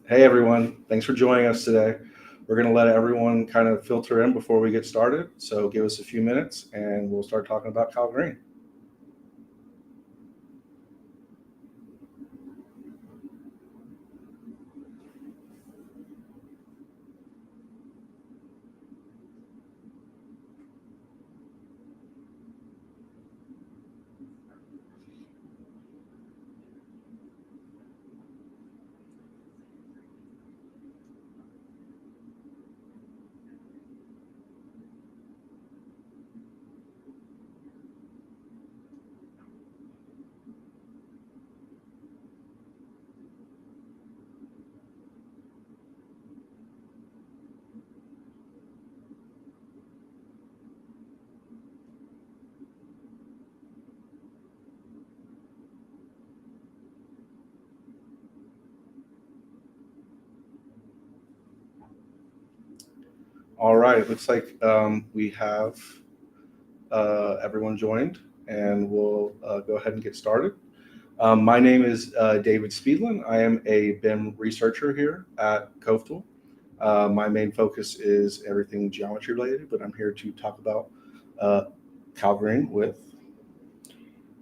Hey everyone, thanks for joining us today. We're going to let everyone kind of filter in before we get started. So give us a few minutes and we'll start talking about CALGreen. All right, it looks like we have everyone joined and we'll go ahead and get started. My name is David Speedlin. I am a BIM researcher here at Cove. My main focus is everything geometry related, but I'm here to talk about uh, CALGreen with.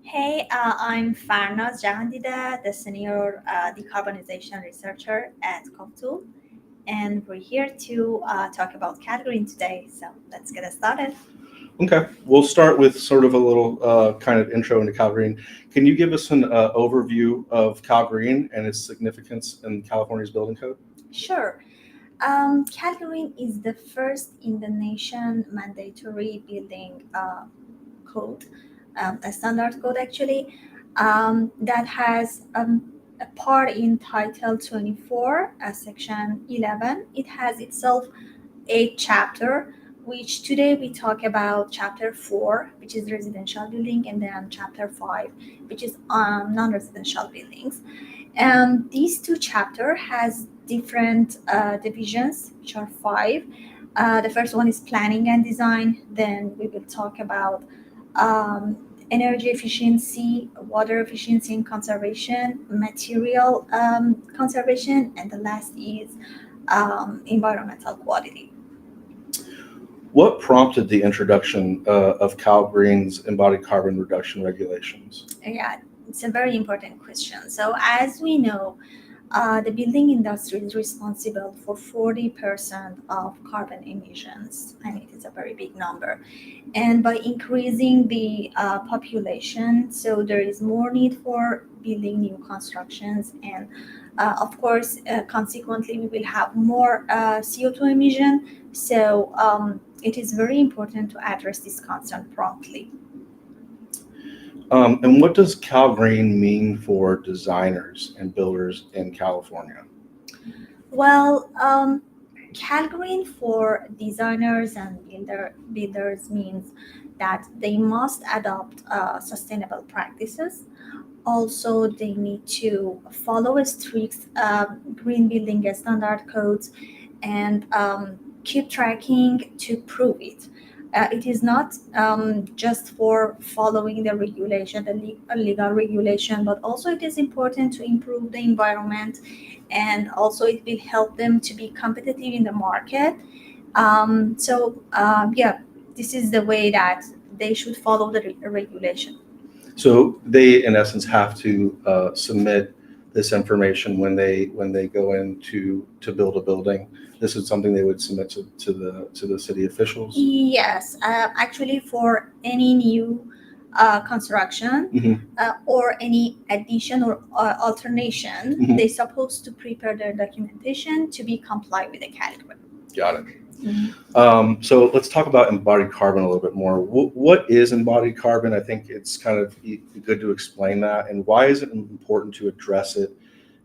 Hey, I'm Farnaz Jahandida, the senior decarbonization researcher at COP2, and we're here to talk about CALGreen today. So let's get started. Okay, we'll start with sort of a little kind of intro into CalGreen. Can you give us an overview of CalGreen and its significance in California's building code? Sure. CALGreen is the first in the nation mandatory building code, a standard code actually, that has a part in Title 24, Section 11. It has itself eight chapter, which today we talk about chapter 4, which is residential building, and then chapter 5, which is non-residential buildings. And these two chapter has different divisions, which are five. The first one is planning and design. Then we will talk about energy efficiency, water efficiency and conservation, material conservation, and the last is environmental quality. What prompted the introduction of CalGreen's embodied carbon reduction regulations? Yeah, it's a very important question. So, as we know, the building industry is responsible for 40% of carbon emissions, and it is a very big number. And by increasing the population, so there is more need for building new constructions, and of course, consequently, we will have more CO2 emission. So, it is very important to address this concern promptly. And what does CalGreen mean for designers and builders in California? Well, CalGreen for designers and builders means that they must adopt sustainable practices. Also, they need to follow strict green building standard codes and keep tracking to prove it. It is not just for following the regulation, the legal regulation, but also it is important to improve the environment, and also it will help them to be competitive in the market. Yeah, this is the way that they should follow the regulation. So they, in essence, have to submit this information when they go in to build a building. This is something they would submit to the city officials. Yes, actually, for any new construction or any addition or alternation, they're supposed to prepare their documentation to be compliant with the category. Got it. So let's talk about embodied carbon a little bit more. What is embodied carbon? I think it's kind of good to explain that, and why is it important to address it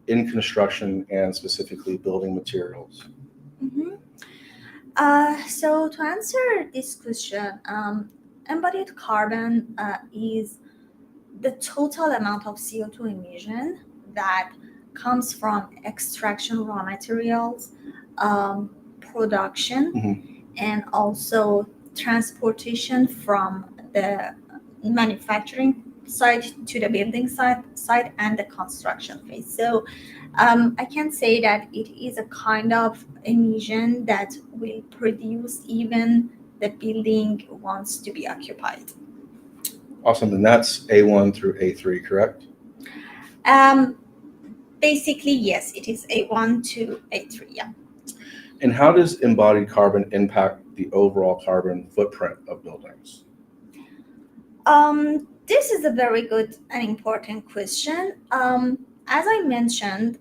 in construction and specifically building materials? Mhm. So to answer this question, embodied carbon is the total amount of CO2 emission that comes from extraction raw materials, production, and also transportation from the manufacturing side to the building side and the construction phase. So I can say that it is a kind of emission that will produce even the building wants to be occupied. Awesome. And that's A1 through A3, correct? Um, Basically, yes, it is A1 to A3. Yeah. And how does embodied carbon impact the overall carbon footprint of buildings? This is a very good and important question. As I mentioned,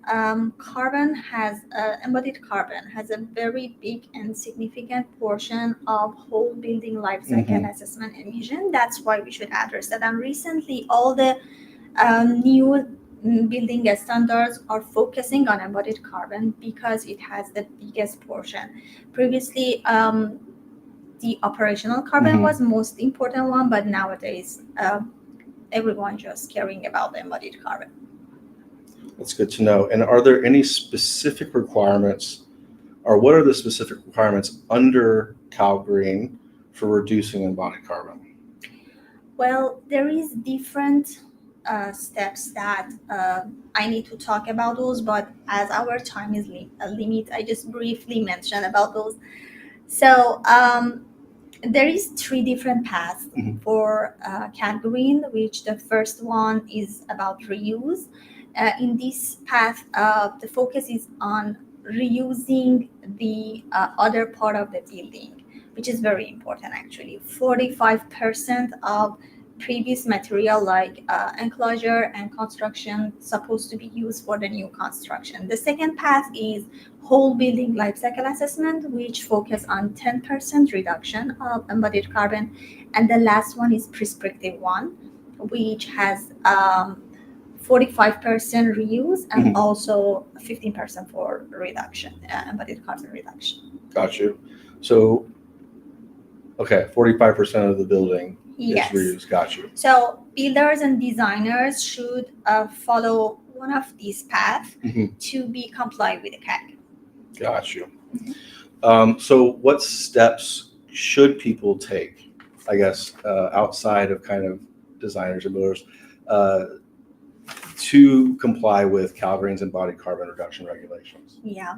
embodied carbon has a very big and significant portion of whole building life cycle assessment emission. That's why we should address that. And recently, all the new building standards are focusing on embodied carbon because it has the biggest portion. Previously, the operational carbon was most important one, but nowadays everyone just caring about the embodied carbon. That's good to know. And are there any specific requirements, or what are the specific requirements under CALGreen for reducing embodied carbon? Well, there is different steps that I need to talk about those, but as our time is a limit, I just briefly mention about those. So there is 3 different paths for CALGreen, which the first one is about reuse. In this path, the focus is on reusing the other part of the building, which is very important actually. 45% of previous material like enclosure and construction supposed to be used for the new construction. The second path is whole building life cycle assessment, which focus on 10% reduction of embodied carbon. And the last one is prescriptive one, which has 45% reuse and also 15% for reduction, embodied carbon reduction. Got you. So, okay, 45% of the building Yes. is reused. Got you. So builders and designers should follow one of these paths to be compliant with the CAG. Got you. So what steps should people take, I guess, outside of kind of designers and builders, to comply with CALGreen's embodied carbon reduction regulations? Yeah.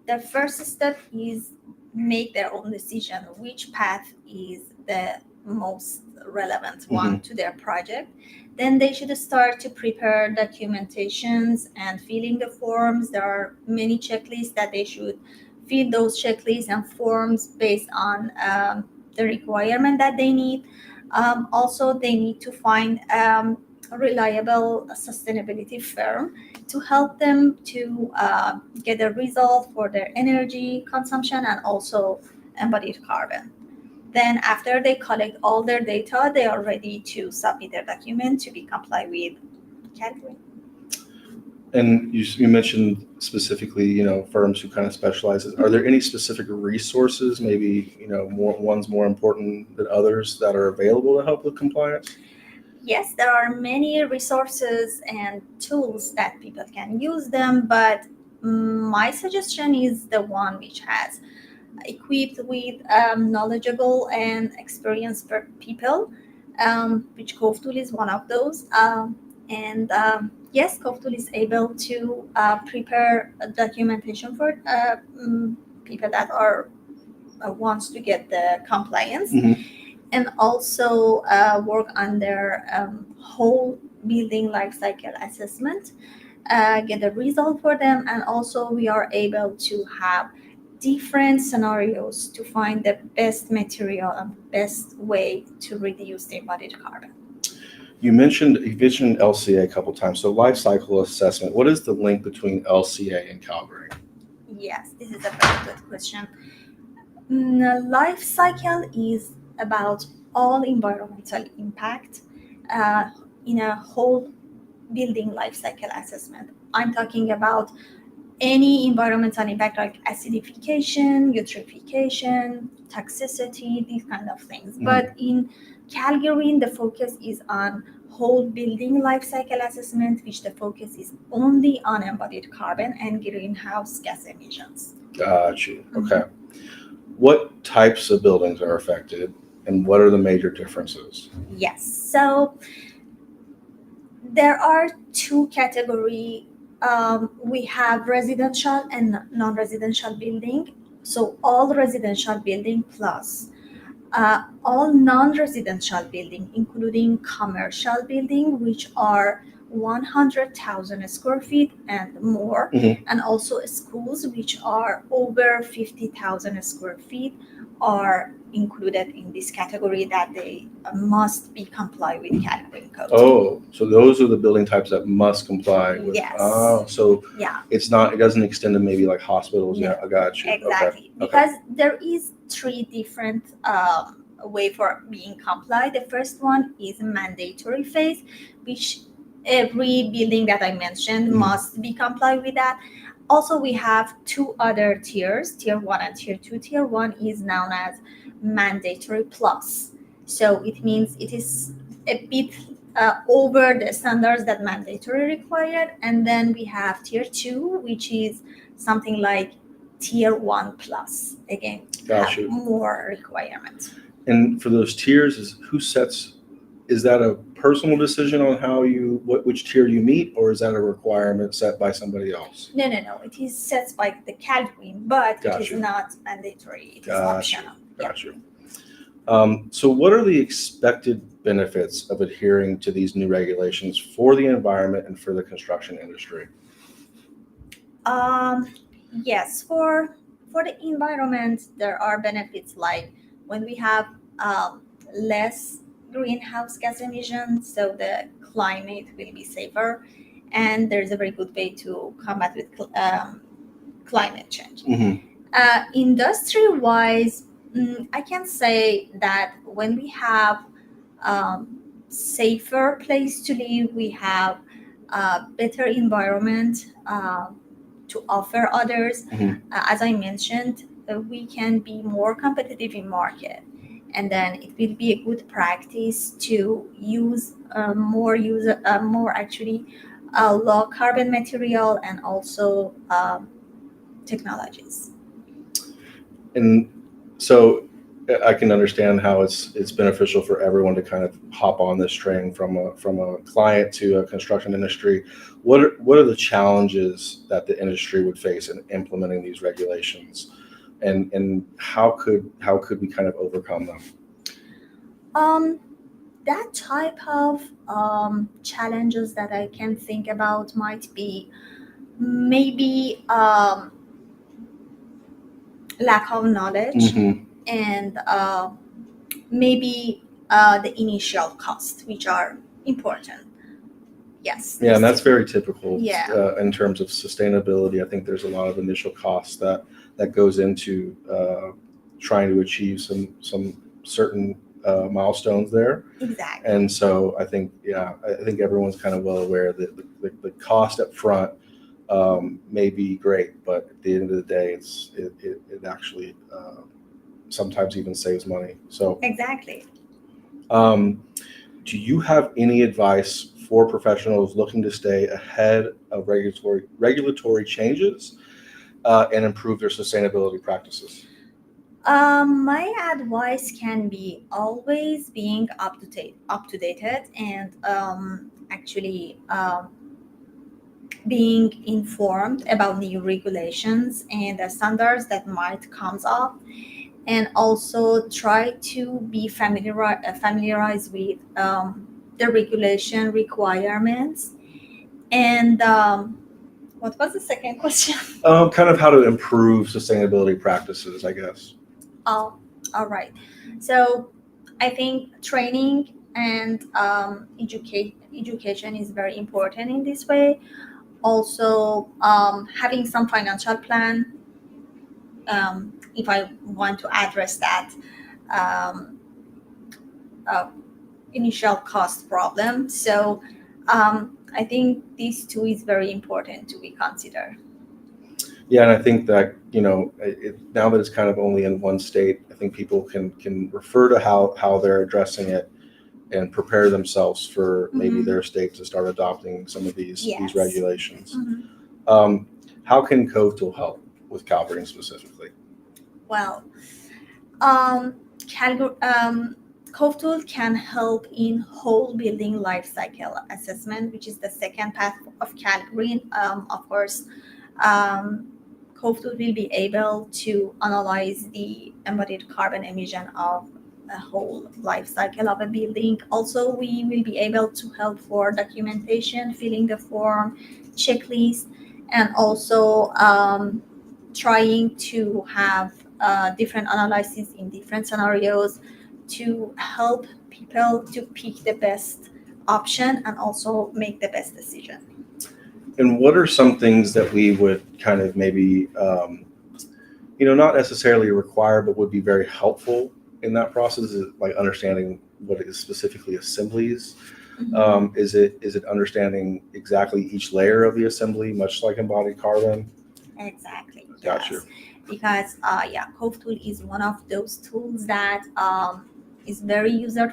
The first step is make their own decision which path is the most relevant one to their project. Then they should start to prepare documentations and filling the forms. There are many checklists that they should fill those checklists and forms based on the requirement that they need. Also, they need to find a reliable sustainability firm to help them to get a result for their energy consumption and also embodied carbon. Then after they collect all their data, they are ready to submit their document to be compliant with CALGreen. And you mentioned specifically, firms who kind of specialize. Are there any specific resources, maybe, ones more important than others that are available to help with compliance? Yes, there are many resources and tools that people can use them, but my suggestion is the one which has equipped with knowledgeable and experienced people, which CoveTool is one of those. Yes, CoveTool is able to prepare a documentation for people that are wants to get the compliance, and also work on their whole building life cycle assessment, get a result for them, and also we are able to have different scenarios to find the best material and best way to reduce the embodied carbon. You mentioned LCA a couple times. So life cycle assessment, what is the link between LCA and CALGreen? Yes, this is a very good question. Life cycle is about all environmental impact in a whole building life cycle assessment. I'm talking about any environmental impact like acidification, eutrophication, toxicity, these kind of things. But in CALGreen, the focus is on whole building life cycle assessment, which the focus is only on embodied carbon and greenhouse gas emissions. Got you. Okay. What types of buildings are affected, and what are the major differences? Yes. So There are two categories. We have residential and non-residential building. So all residential building plus all non-residential building, including commercial building, which are 100,000 square feet and more, Mhm. and also schools, which are over 50,000 square feet, are included in this category that they must be comply with CALGreen code. Oh, so those are the building types that must comply with. Yes. Oh, so Yeah. it's not. It doesn't extend to maybe like hospitals. No, Yeah, I got you. exactly. Okay. Because there is three different way for being complied. The first one is mandatory phase, which every building that I mentioned Mhm. must be complied with that. Also, we have two other tiers, tier one and tier two. Tier one is known as mandatory plus. So it means it is a bit over the standards that mandatory required. And then we have tier two, which is something like tier one plus. Again, Got have you. more requirements. And for those tiers, is who sets? Is that a personal decision on how you which tier you meet, or is that a requirement set by somebody else? No. It is set by the CALGreen, but Got it is you. not mandatory. It is Got optional. Got you. So, what are the expected benefits of adhering to these new regulations for the environment and for the construction industry? Yes, for the environment, there are benefits like when we have less greenhouse gas emissions, so the climate will be safer, and there's a very good way to combat with climate change. Mm-hmm. Industry-wise, I can say that when we have safer place to live, we have a better environment to offer others. Mm-hmm. As I mentioned, we can be more competitive in market, and then it will be a good practice to use more actually low carbon material and also technologies. And so I can understand how it's beneficial for everyone to kind of hop on this train from a client to a construction industry. What are the challenges that the industry would face in implementing these regulations, and how could we kind of overcome them? Um, that type of challenges that I can think about might be maybe lack of knowledge Mm-hmm. and maybe the initial cost, which are important. Yes. Yeah, and that's very typical. Yeah. In terms of sustainability. I think there's a lot of initial costs that goes into trying to achieve some certain milestones there. Exactly. And so I think everyone's kind of well aware that the cost up front may be great, but at the end of the day, it actually sometimes even saves money. So Exactly. do you have any advice for professionals looking to stay ahead of regulatory changes and improve their sustainability practices? My advice can be always being up to dated, and actually being informed about new regulations and the standards that might comes up, and also try to be familiarized with the regulation requirements. And what was the second question? Kind of how to improve sustainability practices, I guess. Oh, all right. So I think training and education is very important in this way. Also, having some financial plan, if I want to address that um, uh, initial cost problem. So I think these two is very important to be considered. Yeah, and I think that now that it's kind of only in one state, I think people can refer to how they're addressing it and prepare themselves for maybe Mhm. their state to start adopting some of these Yes. regulations. Mhm. How can Cove Tool help with CalGreen specifically? Well, um, Calgary, Cove tool can help in whole building life cycle assessment, which is the second path of CALGreen. Of course, um, Cove tool will be able to analyze the embodied carbon emission of a whole life cycle of a building. Also, we will be able to help for documentation, filling the form, checklist, and also trying to have different analyses in different scenarios to help people to pick the best option and also make the best decision. And what are some things that we would kind of maybe, not necessarily require, but would be very helpful in that process? Is it like understanding what is specifically assemblies? Mhm. Is it understanding exactly each layer of the assembly, much like embodied carbon? Exactly. Got you. Yes. Because Cove tool is one of those tools that is very user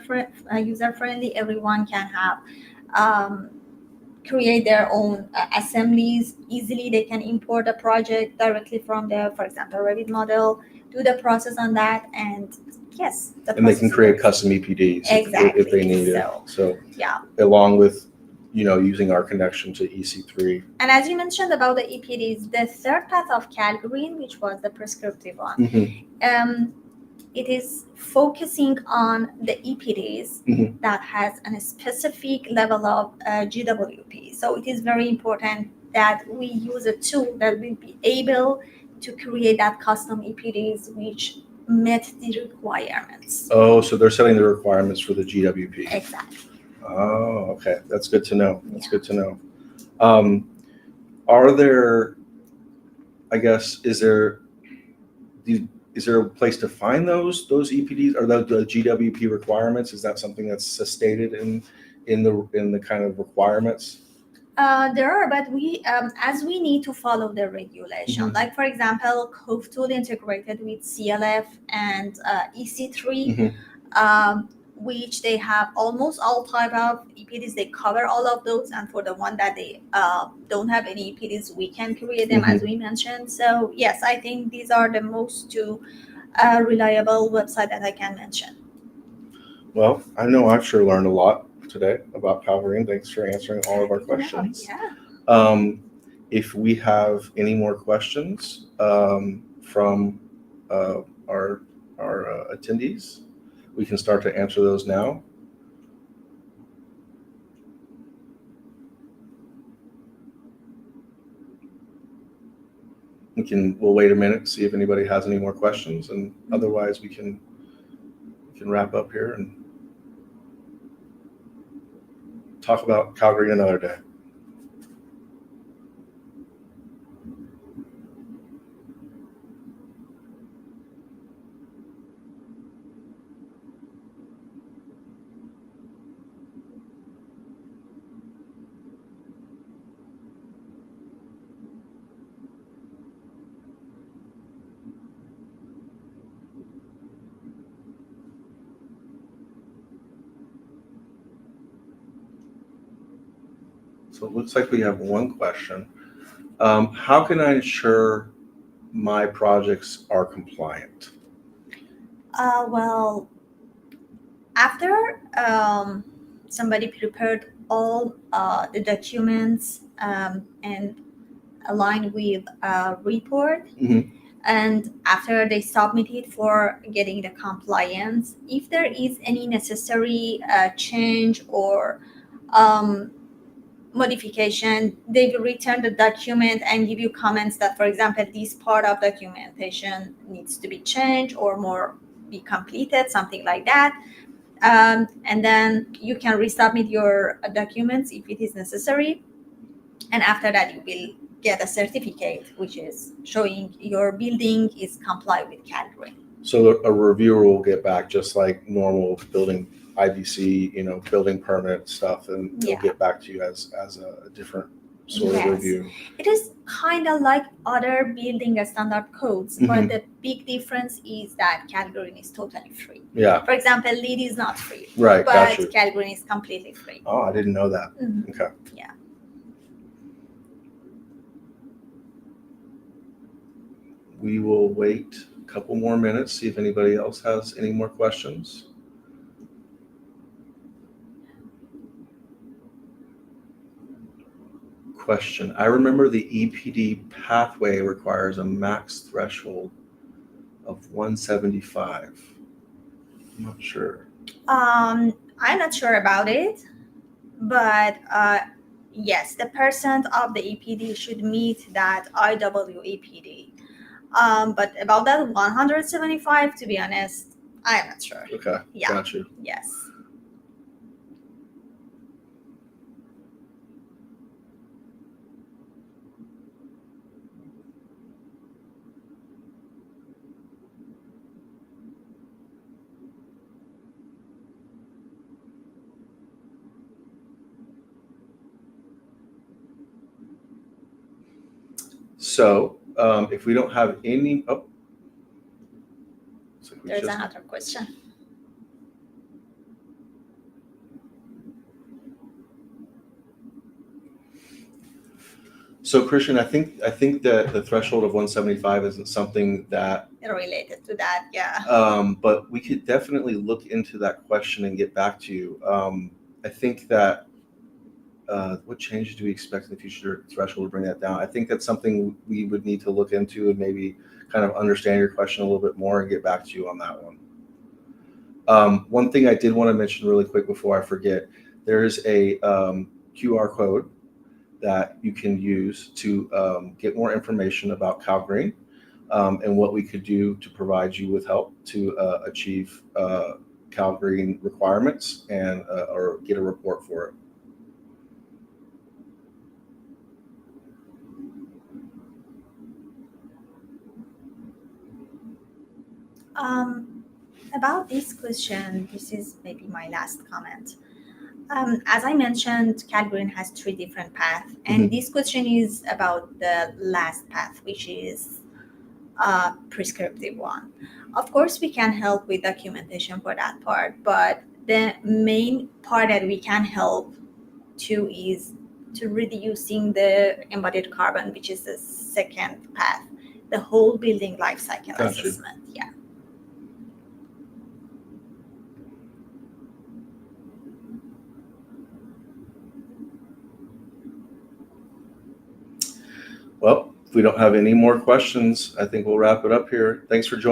friendly. Everyone can have um, create their own assemblies easily. They can import a project directly from the, for example, Revit model, do the process on that, and yes, the And they can process create works. custom EPDs Exactly. if they need it. So Yeah. along with, using our connection to EC3. And as you mentioned about the EPDs, the third path of CalGreen, which was the prescriptive one, Mm-hmm. it is focusing on the EPDs Mhm. that has a specific level of GWP. So it is very important that we use a tool that will be able to create that custom EPDs which met the requirements. Oh, so they're setting the requirements for the GWP. Exactly. Oh, okay. That's good to know. That's Yeah. good to know. Are there, I guess, is there a place to find those EPDs or the GWP requirements? Is that something that's stated in the kind of requirements? There are, but we, as we need to follow the regulation. Mhm. Like for example, Cove tool integrated with CLF and EC3, which they have almost all type of EPDs. They cover all of those, and for the one that they don't have any EPDs, we can create them as we mentioned. So yes, I think these are the most two reliable website that I can mention. Well, I know I've sure learned a lot today about CALGreen. Thanks for answering all of our questions. Yeah. If we have any more questions from our attendees, we can start to answer those now. We'll wait a minute, see if anybody has any more questions, and otherwise we can wrap up here and talk about CALGreen another day. So it looks like we have one question. How can I ensure my projects are compliant? Well, after somebody prepared all the documents and aligned with a report, Mhm. and after they submit it for getting the compliance, if there is any necessary change or um, modification, they will return the document and give you comments that, for example, this part of documentation needs to be changed or more be completed, something like that. And then you can resubmit your documents if it is necessary. And after that, you will get a certificate which is showing your building is comply with CALGreen. So a reviewer will get back just like normal building IBC, building permit stuff, and they'll get back to you as a different sort of review. It is kind of like other building standard codes, but the big difference is that CALGreen is totally free. Yeah. For example, LEED is not free, Right. but CALGreen is completely free. Oh, I didn't know that. Okay. Yeah. We will wait a couple more minutes, see if anybody else has any more questions. question. I remember the EPD pathway requires a max threshold of 175. I'm not sure. I'm not sure about it, but yes, the percent of the EPD should meet that IWEPD. But about that 175, to be honest, I'm not sure. Okay, Yeah. got you. Yes. So if we don't have any, oh, looks like we There's just, another question. so Christian, I think that the threshold of 175 isn't something that, Related to that, yeah. but we could definitely look into that question and get back to you. I think that what changes do we expect in the future threshold to bring that down? I think that's something we would need to look into and maybe kind of understand your question a little bit more and get back to you on that one. One thing I did want to mention really quick before I forget, there's a QR code that you can use to get more information about CALGreen and what we could do to provide you with help to achieve CALGreen requirements and or get a report for it. About this question, this is maybe my last comment. As I mentioned, CALGreen has 3 different paths, and this question is about the last path, which is a prescriptive one. Of course, we can help with documentation for that part, but the main part that we can help to is to reducing the embodied carbon, which is the second path, the whole building life cycle Gotcha. assessment. Yeah. Well, if we don't have any more questions, I think we'll wrap it up here. Thanks for joining.